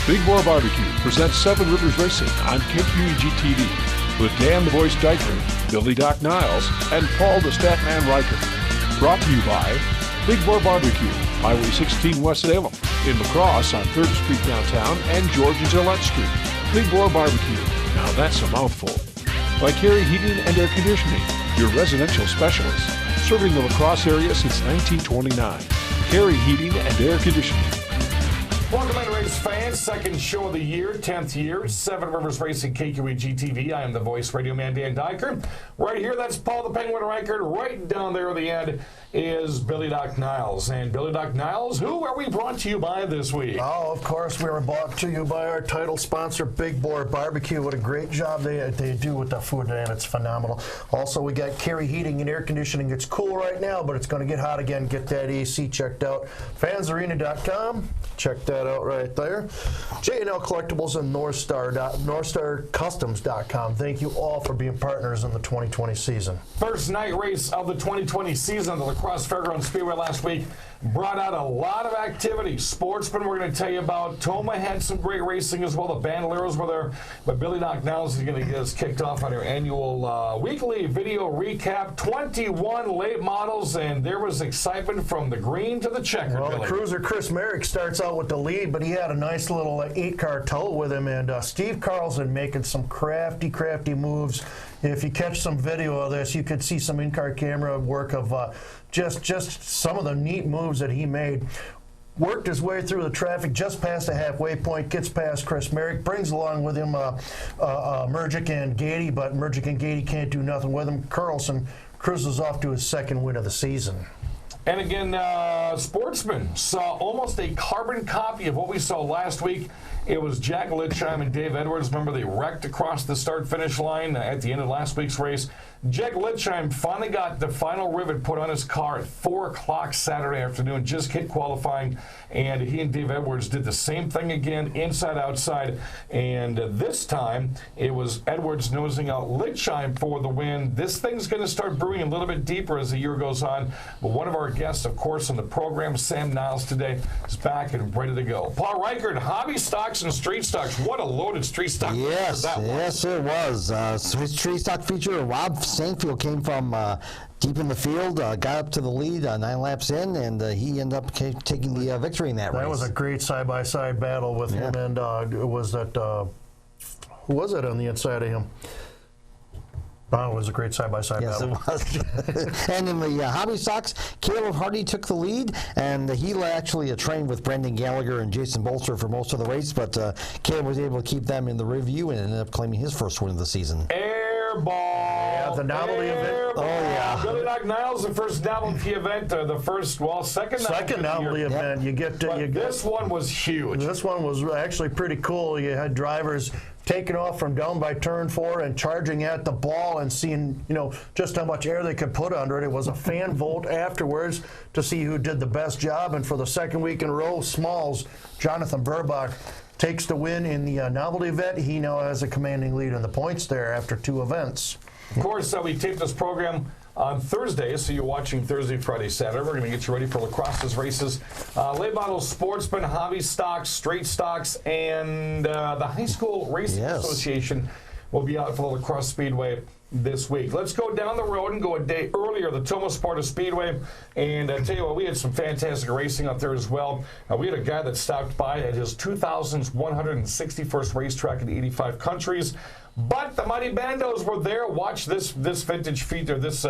Big Boar Barbecue presents Seven Rivers Racing on KQEG TV with Dan the Voice Dyker, Billy Doc Niles, and Paul the Statman Riker. Brought to you by Big Boar Barbecue, Highway 16 West Salem, in La Crosse on 3rd Street downtown and George and Gillette Street. Big Boar Barbecue, now that's a mouthful. By Carey Heating and Air Conditioning, your residential specialist, serving the La Crosse area since 1929. Carey Heating and Air Conditioning. Welcome in, race fans. Second show of the year, 10th year, Seven Rivers Racing, KQEG TV. I am the voice radio man, Dan Dyker. Right here, that's Paul the Penguin Riker. Right down there at the end is Billy Doc Niles. And Billy Doc Niles, who are we brought to you by this week? Oh, of course, we were brought to you by our title sponsor, Big Boar Barbecue. What a great job they do with the food, and it's phenomenal. Also, we got Carey Heating and Air Conditioning. It's cool right now, but it's going to get hot again. Get that AC checked out. Fansarena.com. Check that out right there. J&L Collectibles and NorthstarCustoms.com. Thank you all for being partners in the 2020 season. First night race of the 2020 season, the La Crosse Fairgrounds Speedway last week brought out a lot of activity. Sportsmen, we're going to tell you about. Tomah had some great racing as well. The Bandoleros were there. But Billy Doc Niles is going to get us kicked off on our annual weekly video recap. 21 late models, and there was excitement from the green to the checker. Well, Billy. the cruiser Chris Merrick starts out with the lead, but he had a nice little 8-car tow with him, and Steve Carlson making some crafty moves. If you catch some video of this, you could see some in-car camera work of just some of the neat moves that he made. Worked his way through the traffic just past the halfway point, gets past Chris Merrick, brings along with him Mergic and Gady, but Mergic and Gady can't do nothing with him. Carlson cruises off to his second win of the season. And again, Sportsmen saw almost a carbon copy of what we saw last week. It was Jack Litzheim and Dave Edwards. Remember, they wrecked across the start-finish line at the end of last week's race. Jack Litzheim finally got the final rivet put on his car at 4 o'clock Saturday afternoon, just hit qualifying, and he and Dave Edwards did the same thing again, inside, outside, and this time it was Edwards nosing out Litzheim for the win. This thing's going to start brewing a little bit deeper as the year goes on, but one of our guests, of course, on the program, Sam Niles today, is back and ready to go. Paul Reichert, hobby stocks and street stocks. What a loaded street stock yes, that was. Yes, it was. Street stock feature, Rob Sankfield came from deep in the field, got up to the lead 9 laps in, and he ended up taking the victory in that race. That was a great side-by-side battle with him, and it was that, who was it on the inside of him? Oh, it was a great side-by-side battle. Yes, it was. And in the hobby stocks, Caleb Hardy took the lead, and he actually trained with Brendan Gallagher and Jason Bolster for most of the race, but Caleb was able to keep them in the review and ended up claiming his first win of the season. Airball. Yeah, the novelty event. Oh, yeah. Billy Doc Niles, the first novelty event, second novelty event. Yep. This one was huge. This one was actually pretty cool. You had drivers taking off from down by turn 4 and charging at the ball and seeing, just how much air they could put under it. It was a fan vote afterwards to see who did the best job. And for the second week in a row, Smalls, Jonathan Burbach, takes the win in the novelty event. He now has a commanding lead in the points there after 2 events. Of course, we taped this program on Thursday, so you're watching Thursday, Friday, Saturday. We're going to get you ready for La Crosse's races. Late models, Sportsmen, hobby stocks, straight stocks, and the High School Racing Association will be out for the La Crosse Speedway this week. Let's go down the road and go a day earlier, the Tomah Sparta Speedway. And I tell you what, we had some fantastic racing out there as well. We had a guy that stopped by at his 2,161st racetrack in 85 countries. But the Mighty Bandos were there. Watch this vintage feature, this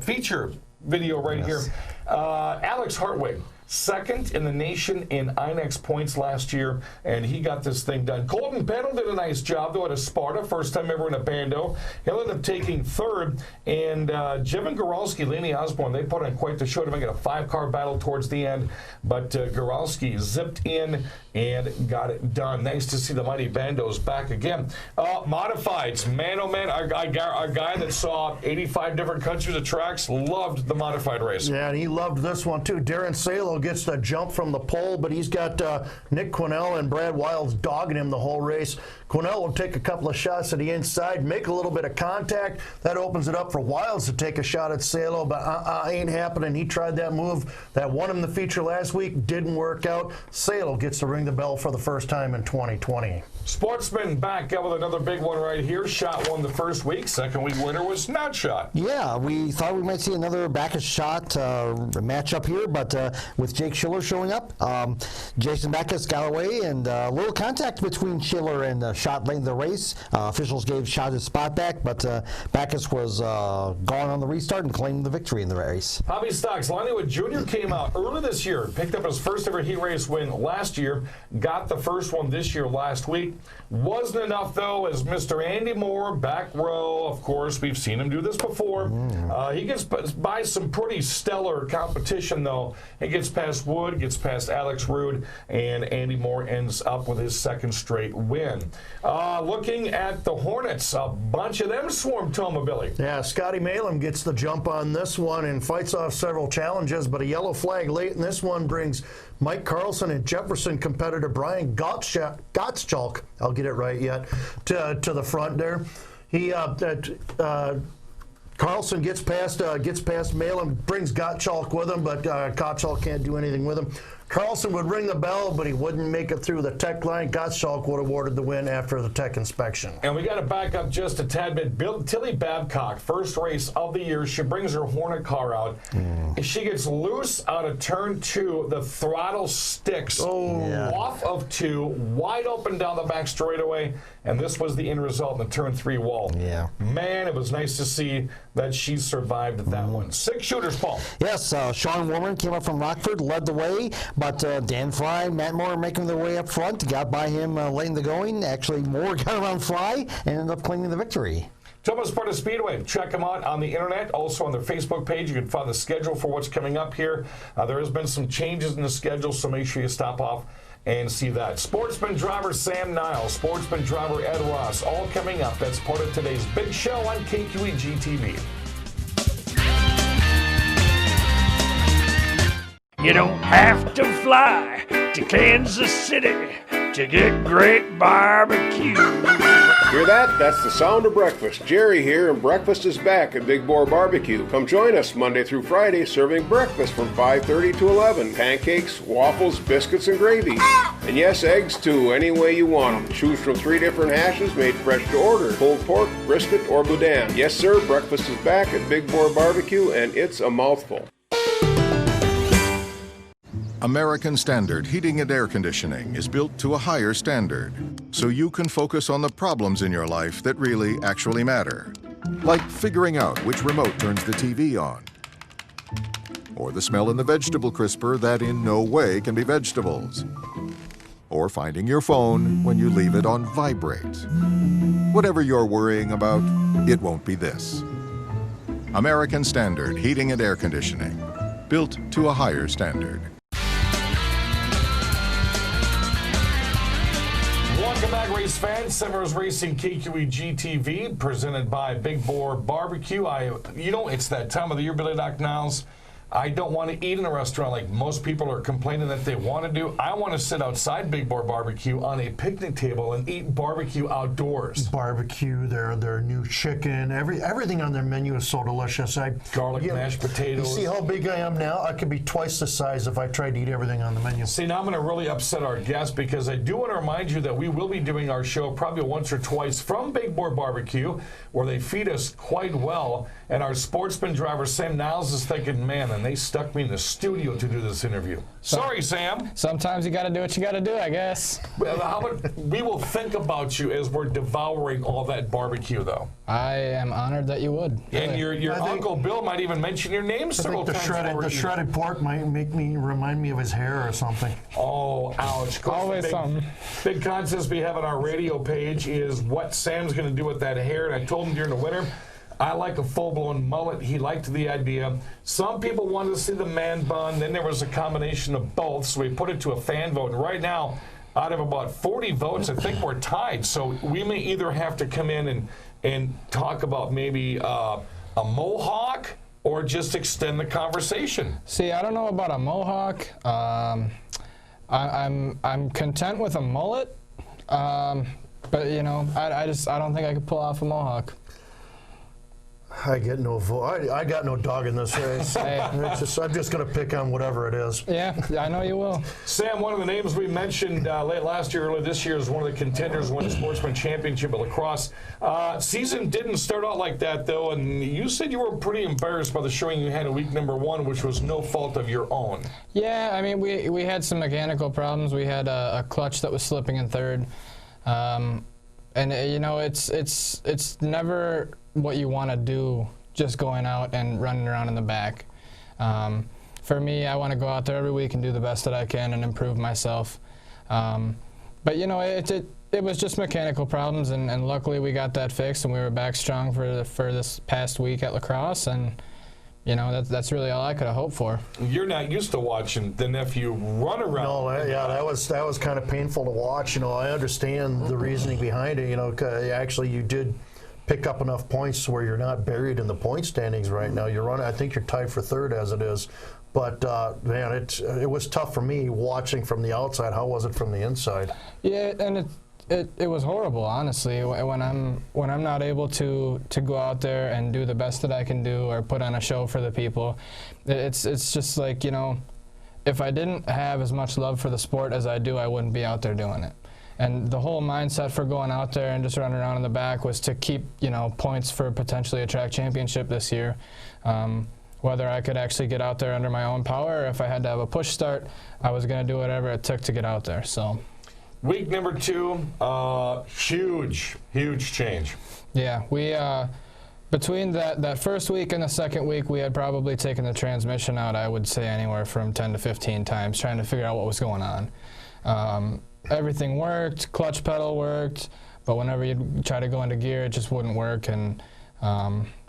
feature video right here. Alex Hartwig, second in the nation in INEX points last year, and he got this thing done. Colton Pendle did a nice job, though, at a Sparta, first time ever in a Bando. He'll end up taking third, and Jevin Goralski, Laney Osborne, they put on quite the show to make it a 5-car battle towards the end, but Goralski zipped in and got it done. Nice to see the Mighty Bandos back again. Modifieds, man, oh man, our guy that saw 85 different countries of tracks loved the modified race. Yeah, and he loved this one, too. Darren Salo gets the jump from the pole, but he's got Nick Quinnell and Brad Wiles dogging him the whole race. Quinnell will take a couple of shots to the inside, make a little bit of contact. That opens it up for Wiles to take a shot at Salo, but ain't happening. He tried that move that won him the feature last week, didn't work out. Salo gets to ring the bell for the first time in 2020. Sportsmen back up with another big one right here. Shot won the first week. Second week winner was not Shot. Yeah, we thought we might see another Backus Shot matchup here, but with Jake Schiller showing up, Jason Backus got away, and a little contact between Schiller and Shot late in the race. Officials gave Shot his spot back, but Backus was gone on the restart and claimed the victory in the race. Hobby Stocks, Lonniewood Jr. came out early this year, picked up his first ever heat race win last year, got the first one this year last week. Wasn't enough, though, as Mr. Andy Moore, back row, of course, we've seen him do this before. He gets by some pretty stellar competition, though. He gets past Wood, gets past Alex Rude, and Andy Moore ends up with his second straight win. Looking at the Hornets, a bunch of them swarmed Tomah, Billy. Yeah, Scotty Malem gets the jump on this one and fights off several challenges, but a yellow flag late in this one brings Mike Carlson and Jefferson competitor Brian Gottschalk, I'll get it right yet, to the front there. He Carlson gets past Malem, brings Gottschalk with him, but Gottschalk can't do anything with him. Carlson would ring the bell, but he wouldn't make it through the tech line. Gottschalk would have awarded the win after the tech inspection. And we got to back up just a tad bit. Tilly Babcock, first race of the year. She brings her Hornet car out. She gets loose out of turn 2. The throttle sticks off of 2, wide open down the back straightaway. And this was the end result in the turn 3 wall. Yeah. Man, it was nice to see that she survived that one. 6 shooters, Paul. Yes, Sean Warman came up from Rockford, led the way, but Dan Fry, Matt Moore making their way up front, got by him late in the going. Actually, Moore got around Fry and ended up claiming the victory. Tomah Sparta Speedway. Check them out on the internet. Also on their Facebook page, you can find the schedule for what's coming up here. There has been some changes in the schedule, so make sure you stop off and see that. Sportsman driver Sam Niles, sportsman driver Ed Ross, all coming up. That's part of today's big show on KQEG TV. You don't have to fly to Kansas City to get great barbecue. Hear that? That's the sound of breakfast. Jerry here, and breakfast is back at Big Boar Barbecue. Come join us Monday through Friday, serving breakfast from 5:30 to 11. Pancakes, waffles, biscuits, and gravy. And yes, eggs too, any way you want them. Choose from 3 different hashes made fresh to order. Pulled pork, brisket, or boudin. Yes, sir, breakfast is back at Big Boar Barbecue, and it's a mouthful. American Standard Heating and Air Conditioning is built to a higher standard, so you can focus on the problems in your life that really actually matter. Like figuring out which remote turns the TV on, or the smell in the vegetable crisper that in no way can be vegetables, or finding your phone when you leave it on vibrate. Whatever you're worrying about, it won't be this. American Standard Heating and Air Conditioning, built to a higher standard. Welcome back, race fans. Summers Racing KQEG TV, presented by Big Boar Barbecue. It's that time of the year, Billy Doc Niles. I don't want to eat in a restaurant like most people are complaining that they want to do. I want to sit outside Big Boar Barbecue on a picnic table and eat barbecue outdoors. Barbecue, their new chicken, everything on their menu is so delicious. Garlic mashed potatoes. You see how big I am now? I could be twice the size if I tried to eat everything on the menu. See, now I'm going to really upset our guests, because I do want to remind you that we will be doing our show probably once or twice from Big Boar Barbecue, where they feed us quite well. And our sportsman driver, Sam Niles, is thinking, man, and they stuck me in the studio to do this interview. Sorry, Sam. Sometimes you got to do what you got to do, I guess. Well, how about we will think about you as we're devouring all that barbecue, though. I am honored that you would. And your Uncle Bill might even mention your name several times. The shredded pork might remind me of his hair or something. Oh, ouch. Always something. Big contest we have on our radio page is what Sam's going to do with that hair. And I told him during the winter, I like a full-blown mullet. He liked the idea. Some people wanted to see the man bun. Then there was a combination of both, so we put it to a fan vote. And right now, out of about 40 votes, I think we're tied. So we may either have to come in and talk about maybe a mohawk or just extend the conversation? See, I don't know about a mohawk. I'm content with a mullet, but you know, I don't think I could pull off a mohawk. I get no vote. I got no dog in this race. I'm just going to pick on whatever it is. Yeah, I know you will. Sam, one of the names we mentioned late last year, early this year, is one of the contenders who won the Sportsman Championship at lacrosse. Season didn't start out like that, though, and you said you were pretty embarrassed by the showing you had in week number 1, which was no fault of your own. Yeah, I mean, we had some mechanical problems. We had a clutch that was slipping in third. And, you know, it's never what you want to do, just going out and running around in the back. For me, I want to go out there every week and do the best that I can and improve myself. But you know, it was just mechanical problems, and luckily we got that fixed, and we were back strong for this past week at lacrosse, and you know, that's really all I could have hoped for. You're not used to watching the nephew run around. No, yeah, that was kind of painful to watch. You know, I understand the reasoning behind it. You know, actually you did pick up enough points where you're not buried in the point standings right now. You're running. I think you're tied for third as it is. But man, it was tough for me watching from the outside. How was it from the inside? Yeah, and it was horrible, honestly. When I'm not able to go out there and do the best that I can do or put on a show for the people, it's just like, you know, if I didn't have as much love for the sport as I do, I wouldn't be out there doing it. And the whole mindset for going out there and just running around in the back was to keep, you know, points for potentially a track championship this year. Whether I could actually get out there under my own power, or if I had to have a push start, I was going to do whatever it took to get out there. So, week number 2, huge change. Yeah, we between that first week and the second week, we had probably taken the transmission out, I would say, anywhere from 10 to 15 times, trying to figure out what was going on. Everything worked, clutch pedal worked, but whenever you try to go into gear, it just wouldn't work. And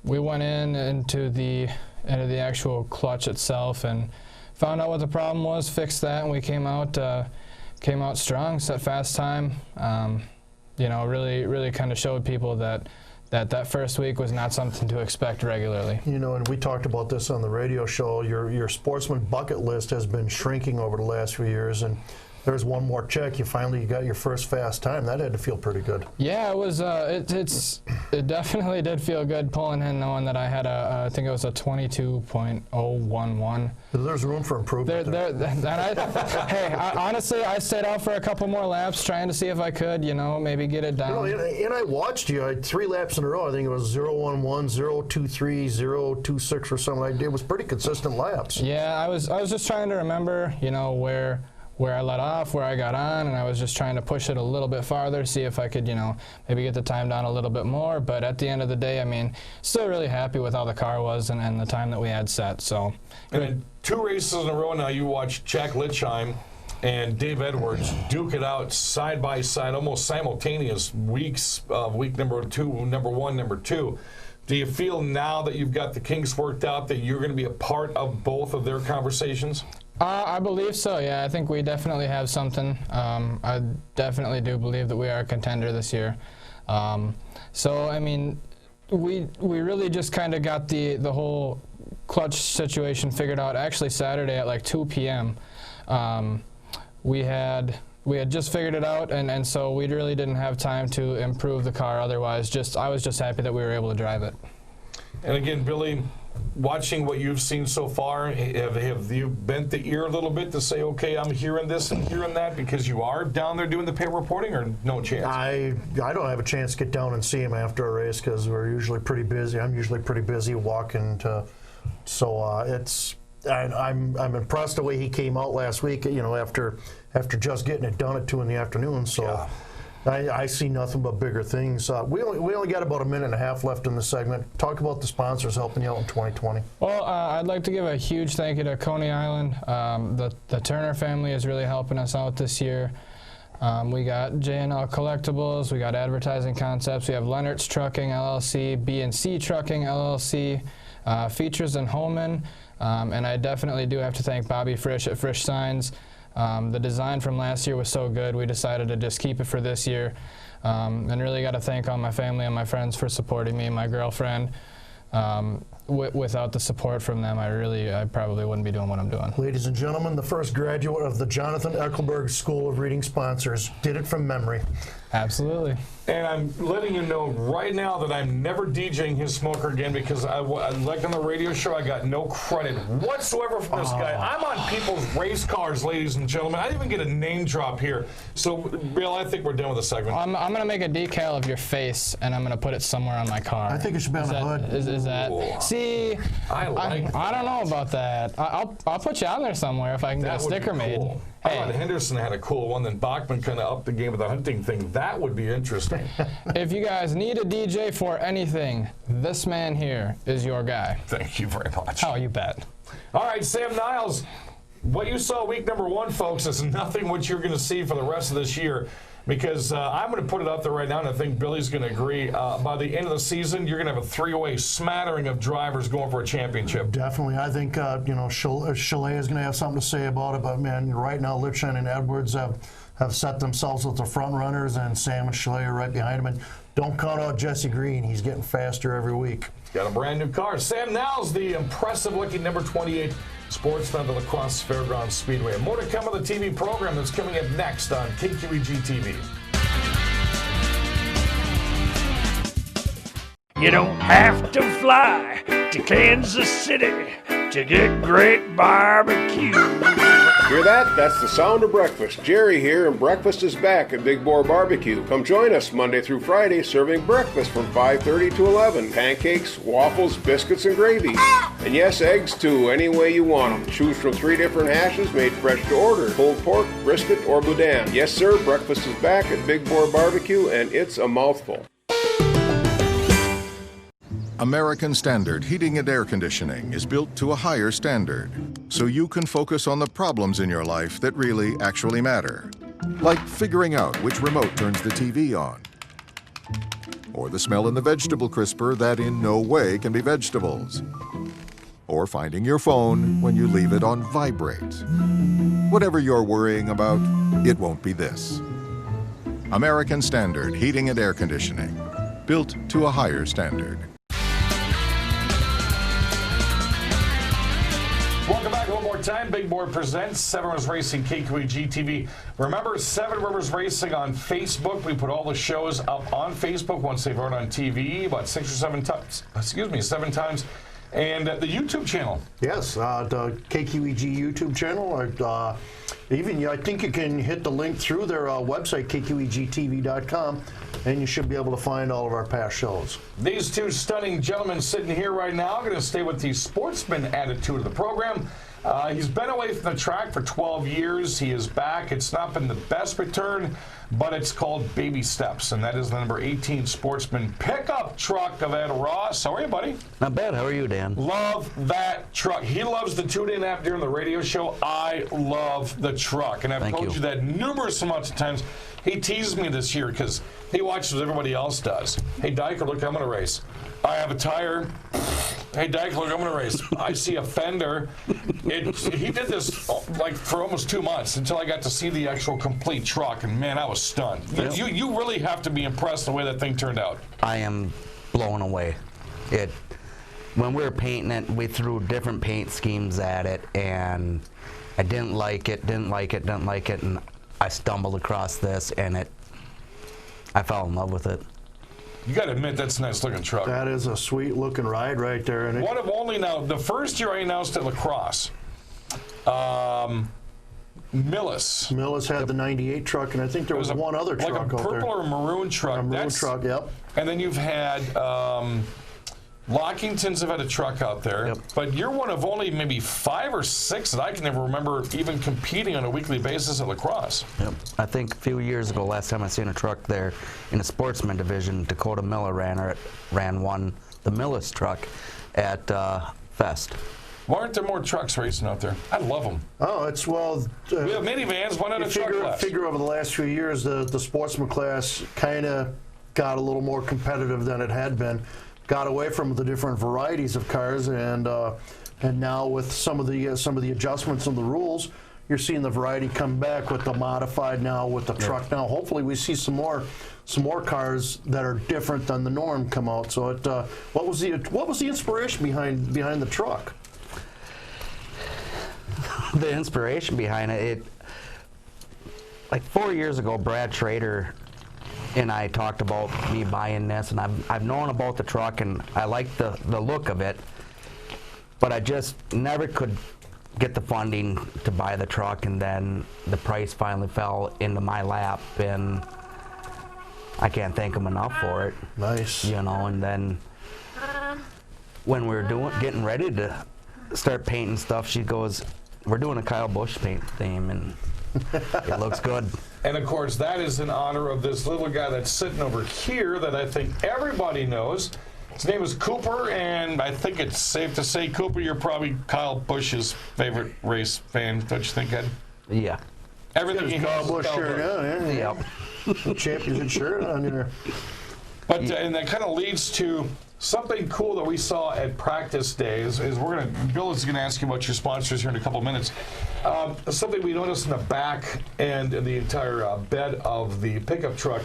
we went into the actual clutch itself and found out what the problem was, fixed that, and we came out strong, set fast time. You know, really kind of showed people that first week was not something to expect regularly. You know, and we talked about this on the radio show. Your sportsman bucket list has been shrinking over the last few years, and there's one more check. You got your first fast time. That had to feel pretty good. Yeah, it was. It definitely did feel good pulling in, knowing that I had I think it was a 22.011. There's room for improvement. Hey, honestly, I stayed out for a couple more laps, trying to see if I could, you know, maybe get it down. You know, and I watched you. I had 3 laps in a row. I think it was 011, 023, 026 or something like that. It was pretty consistent laps. Yeah, I was just trying to remember, you know, where I let off, where I got on, and I was just trying to push it a little bit farther, see if I could, you know, maybe get the time down a little bit more. But at the end of the day, I mean, still really happy with how the car was and the time that we had set. So, and then 2 races in a row now, you watch Jack Lichheim and Dave Edwards duke it out side by side, almost simultaneous weeks of week number 2, number 1, number 2. Do you feel now that you've got the kinks worked out that you're going to be a part of both of their conversations? I believe so, yeah. I think we definitely have something. I definitely do believe that we are a contender this year. So, I mean, we really just kind of got the whole clutch situation figured out actually Saturday at like 2 p.m. We had just figured it out, and so we really didn't have time to improve the car otherwise. I was just happy that we were able to drive it. And again, Billy, watching what you've seen so far, have you bent the ear a little bit to say, okay, I'm hearing this and hearing that, because you are down there doing the pit reporting, or no chance? I don't have a chance to get down and see him after a race because we're usually pretty busy. I'm usually pretty busy walking to, so I'm impressed the way he came out last week, you know, after just getting it done at 2 in the afternoon. So. Yeah. I see nothing but bigger things. We only got about a minute and a half left in the segment. Talk about the sponsors helping you out in 2020. Well, I'd like to give a huge thank you to Coney Island. The Turner family is really helping us out this year. We got J&L Collectibles, we got Advertising Concepts, we have Leonard's Trucking LLC, B&C Trucking LLC, Features and Holman, and I definitely do have to thank Bobby Frisch at Frisch Signs. The design from last year was so good, we decided to just keep it for this year. And really got to thank all my family and my friends for supporting me, my girlfriend. without the support from them, I probably wouldn't be doing what I'm doing. Ladies and gentlemen, the first graduate of the Jonathan Eckelberg School of Reading Sponsors did it from memory. Absolutely. And I'm letting you know right now that I'm never DJing his smoker again because like on the radio show, I got no credit whatsoever from this guy. I'm on people's race cars, ladies and gentlemen. I didn't even get a name drop here. So, Bill, I think we're done with the segment. I'm going to make a decal of your face, and I'm going to put it somewhere on my car. I think it should be on the hood. Is that? See, I don't know about that. I'll put you on there somewhere if I can get a sticker made. Cool. I thought Henderson had a cool one, then Bachman kind of upped the game with the hunting thing. That would be interesting. If you guys need a DJ for anything, this man here is your guy. Thank you very much. Oh, you bet. All right, Sam Niles, what you saw week number 1, folks, is nothing what you're going to see for the rest of this year. Because I'm going to put it out there right now, and I think Billy's going to agree. By the end of the season, you're going to have a 3-way smattering of drivers going for a championship. Definitely. I think, Chalet is going to have something to say about it. But, man, right now, Lipshan and Edwards have set themselves as the front runners, and Sam and Chalet are right behind them. And don't count out Jesse Green. He's getting faster every week. Got a brand new car. Sam Niles, the impressive-looking number 28 Sportsmen at the Crosse Fairgrounds Speedway. And more to come on the TV program that's coming up next on KQEG TV. You don't have to fly to Kansas City to get great barbecue. Hear that? That's the sound of breakfast. Jerry here, and breakfast is back at Big Boar Barbecue. Come join us Monday through Friday, serving breakfast from 5:30 to 11. Pancakes, waffles, biscuits, and gravy. And yes, eggs too, any way you want them. Choose from 3 different hashes made fresh to order. Pulled pork, brisket, or boudin. Yes, sir, breakfast is back at Big Boar Barbecue, and it's a mouthful. American Standard Heating and Air Conditioning is built to a higher standard, so you can focus on the problems in your life that really actually matter. Like figuring out which remote turns the TV on, or the smell in the vegetable crisper that in no way can be vegetables, or finding your phone when you leave it on vibrate. Whatever you're worrying about, it won't be this. American Standard Heating and Air Conditioning, built to a higher standard. Welcome back one more time. Big Board presents 7 Rivers Racing KQEG TV. Remember, 7 Rivers Racing on Facebook. We put all the shows up on Facebook once they've aired on TV about 6 or 7 times. 7 times. And the YouTube channel. Yes, the KQEG YouTube channel. I think you can hit the link through their website, kqegtv.com, and you should be able to find all of our past shows. These two stunning gentlemen sitting here right now are going to stay with the sportsman attitude of the program. He's been away from the track for 12 years. He is back. It's not been the best return, but it's called baby steps, and that is the number 18 Sportsman pickup truck of Ed Ross. How are you, buddy? Not bad. How are you, Dan? Love that truck. He loves the tune-in app during the radio show. I love the truck, and I've told you that numerous amounts of times. He teased me this year because he watches what everybody else does. Hey, Dyker, look, I'm going to race. I have a tire. Hey, Dyke, look, I'm going to race. I see a fender. He did this like for almost 2 months until I got to see the actual complete truck, and man, I was stunned. Yep. You really have to be impressed the way that thing turned out. I am blown away. When we were painting it, we threw different paint schemes at it, and I didn't like it, and I stumbled across this, and I fell in love with it. You got to admit, that's a nice looking truck. That is a sweet looking ride right there. And one of only now, the first year I announced at La Crosse, Millis had the 98 truck, and I think there was one other truck out there. Like a purple or maroon truck. A maroon truck, yep. And then you've had Lockingtons have had a truck out there, yep. But you're one of only maybe 5 or 6 that I can never remember even competing on a weekly basis at La Crosse. Yep. I think a few years ago, last time I seen a truck there in the Sportsman division, Dakota Miller ran the Millis truck at Fest. Why aren't there more trucks racing out there? I love them. Oh, it's we have minivans. Why not a truck class? Figure over the last few years, the Sportsman class kind of got a little more competitive than it had been. Got away from the different varieties of cars, and now with some of the adjustments in the rules, you're seeing the variety come back with the modified now, with the truck now. Hopefully we see some more cars that are different than the norm come out. So it, what was the inspiration behind the truck? The inspiration behind it, like 4 years ago, Brad Schrader and I talked about me buying this, and I've known about the truck and I like the look of it, but I just never could get the funding to buy the truck, and then the price finally fell into my lap, and I can't thank him enough for it. Nice. You know, and then when we were getting ready to start painting stuff, she goes, "We're doing a Kyle Busch paint theme," and it looks good. And of course, that is in honor of this little guy that's sitting over here that I think everybody knows. His name is Cooper, and I think it's safe to say, Cooper, you're probably Kyle Busch's favorite race fan, don't you think, Ed? Yeah. Everything he Kyle has Busch is Kyle shirt, Busch. yeah. Championship shirt on there. But and that kind of leads to something cool that we saw at practice days. Is Bill is going to ask you about your sponsors here in a couple minutes. Something we noticed in the back and in the entire bed of the pickup truck.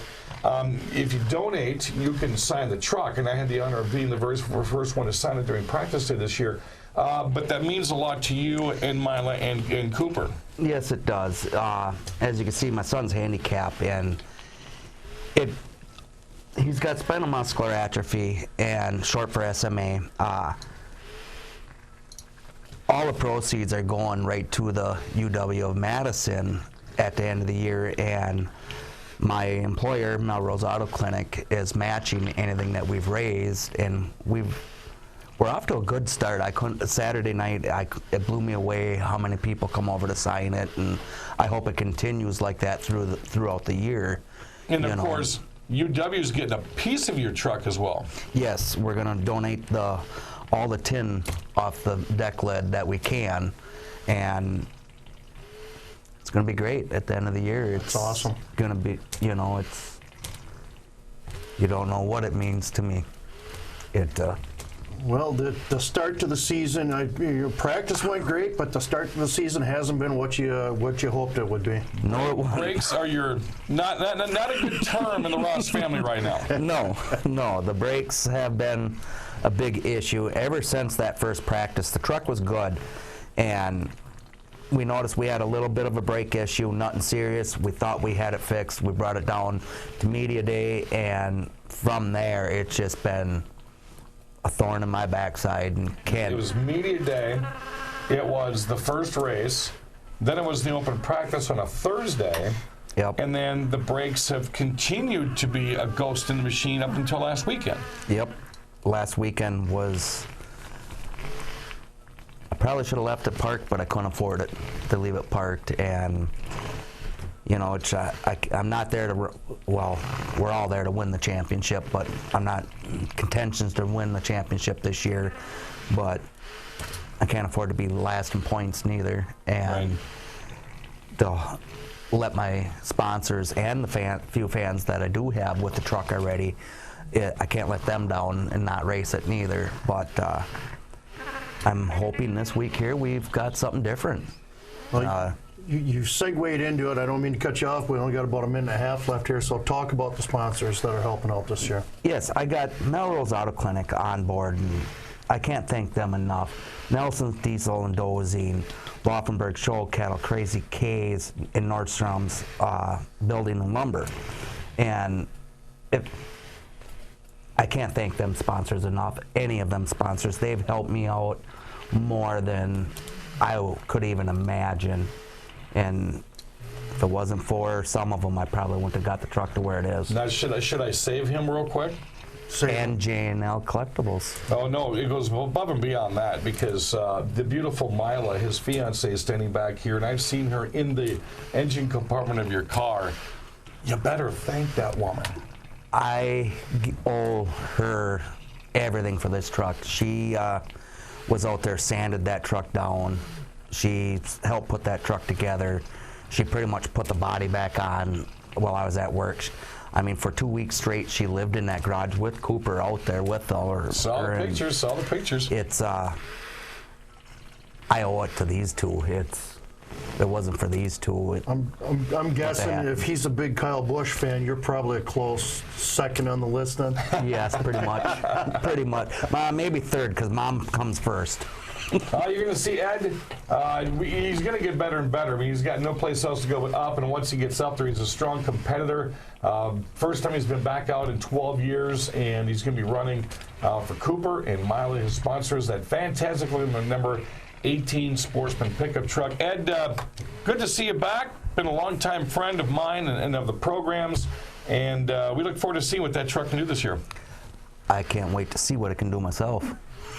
If you donate, you can sign the truck, and I had the honor of being the very first one to sign it during practice day this year. But that means a lot to you and Mila and Cooper. Yes, it does. As you can see, my son's handicapped, and he's got spinal muscular atrophy, and short for SMA. All the proceeds are going right to the UW of Madison at the end of the year, and my employer, Melrose Auto Clinic, is matching anything that we've raised, and we're off to a good start. Saturday night, it blew me away how many people come over to sign it, and I hope it continues like that throughout the year. And of course, UW's getting a piece of your truck as well. Yes, we're going to donate all the tin off the deck lid that we can, and it's going to be great at the end of the year. It's awesome. Going to be, you don't know what it means to me. Well, the start to the season, your practice went great, but the start to the season hasn't been what you hoped it would be. No, it wasn't. Brakes are not a good term in the Ross family right now. No, the brakes have been a big issue ever since that first practice. The truck was good, and we noticed we had a little bit of a brake issue, nothing serious. We thought we had it fixed. We brought it down to media day, and from there, it's just been a thorn in my backside. And It was media day. It was the first race. Then it was the open practice on a Thursday. Yep. And then the brakes have continued to be a ghost in the machine up until last weekend. Yep. Last weekend was, I probably should have left it parked, but I couldn't afford it to leave it parked. And, I'm not there to, well, we're all there to win the championship, but I'm not in contentions to win the championship this year. But I can't afford to be last in points neither. And to let my sponsors and the few fans that I do have with the truck already, I can't let them down and not race it neither. But I'm hoping this week here we've got something different. Well, you segued into it. I don't mean to cut you off. We only got about a minute and a half left here, so talk about the sponsors that are helping out this year. Yes, I got Melrose Auto Clinic on board, and I can't thank them enough. Nelson's Diesel and Dozine, Laufenberg Show Cattle, Crazy K's, and Nordstrom's Building and Lumber. And I can't thank them sponsors enough, any of them sponsors. They've helped me out more than I could even imagine. And if it wasn't for some of them, I probably wouldn't have got the truck to where it is. Now, should I save him real quick? And J&L Collectibles. Oh, no, it goes above and beyond that, because the beautiful Mila, his fiancée, is standing back here, and I've seen her in the engine compartment of your car. You better thank that woman. I owe her everything for this truck. She was out there, sanded that truck down. She helped put that truck together. She pretty much put the body back on while I was at work. I mean, for 2 weeks straight, she lived in that garage with Cooper out there with her. Saw the pictures. It's, I owe it to these two. it wasn't for these two. I'm guessing if he's a big Kyle Busch fan, you're probably a close second on the list then. Yes, pretty much. Pretty much. Maybe third, because Mom comes first. You're going to see Ed. He's going to get better and better. I mean, he's got no place else to go but up, and once he gets up there, he's a strong competitor. First time he's been back out in 12 years, and he's going to be running for Cooper and Miley, his sponsors, that fantastic number 18 Sportsman pickup truck. Ed, good to see you back. Been a longtime friend of mine and of the programs, and we look forward to seeing what that truck can do this year. I can't wait to see what it can do myself.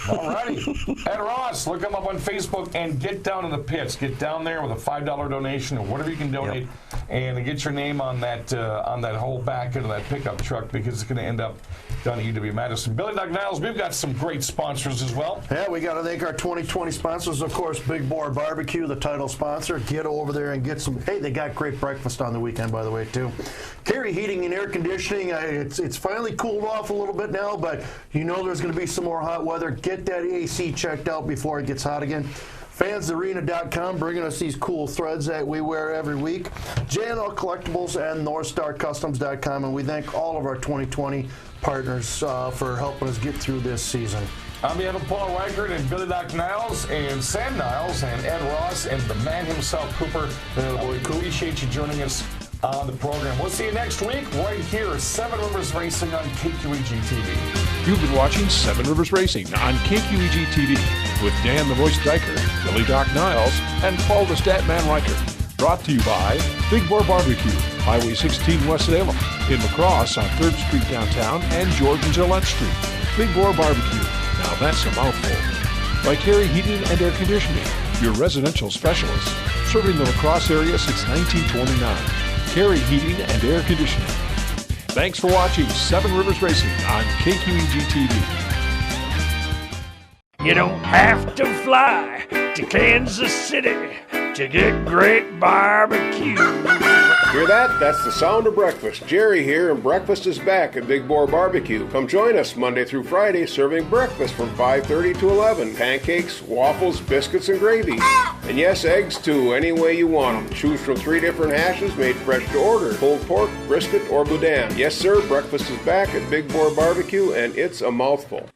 All righty. Ed Ross, look him up on Facebook and get down in the pits. Get down there with a $5 donation or whatever you can donate, and get your name on that whole back end of that pickup truck, because it's going to end up down at UW-Madison. Billy Doc Niles, we've got some great sponsors as well. Yeah, we got to thank our 2020 sponsors, of course, Big Boar Barbecue, the title sponsor. Get over there and get some. Hey, they got great breakfast on the weekend, by the way, too. Carey Heating and Air Conditioning. It's finally cooled off a little bit now, but you know there's going to be some more hot weather. Get that AC checked out before it gets hot again. Fansarena.com bringing us these cool threads that we wear every week. JNL Collectibles and NorthstarCustoms.com, and we thank all of our 2020 partners for helping us get through this season. On behalf of Paul Reichert and Billy Doc Niles and Sam Niles and Ed Ross and the man himself, Cooper, we appreciate you joining us on the program. We'll see you next week right here at 7 Rivers Racing on KQEG TV. You've been watching 7 Rivers Racing on KQEG TV with Dan the Voice Dyker, Billy Doc Niles, and Paul the Statman Riker. Brought to you by Big Boar Barbecue, Highway 16 West Salem, in La Crosse on 3rd Street downtown and George and Gillette Street. Big Boar Barbecue, now that's a mouthful. By Carey Heating and Air Conditioning, your residential specialist, serving the La Crosse area since 1929. Carey Heating and Air Conditioning. Thanks for watching 7 Rivers Racing on KQEG TV. You don't have to fly to Kansas City to get great barbecue. Hear that? That's the sound of breakfast. Jerry here, and breakfast is back at Big Boar Barbecue. Come join us Monday through Friday, serving breakfast from 5:30 to 11. Pancakes, waffles, biscuits, and gravy. And yes, eggs too, any way you want them. Choose from 3 different hashes made fresh to order: pulled pork, brisket, or boudin. Yes, sir, breakfast is back at Big Boar Barbecue, and it's a mouthful.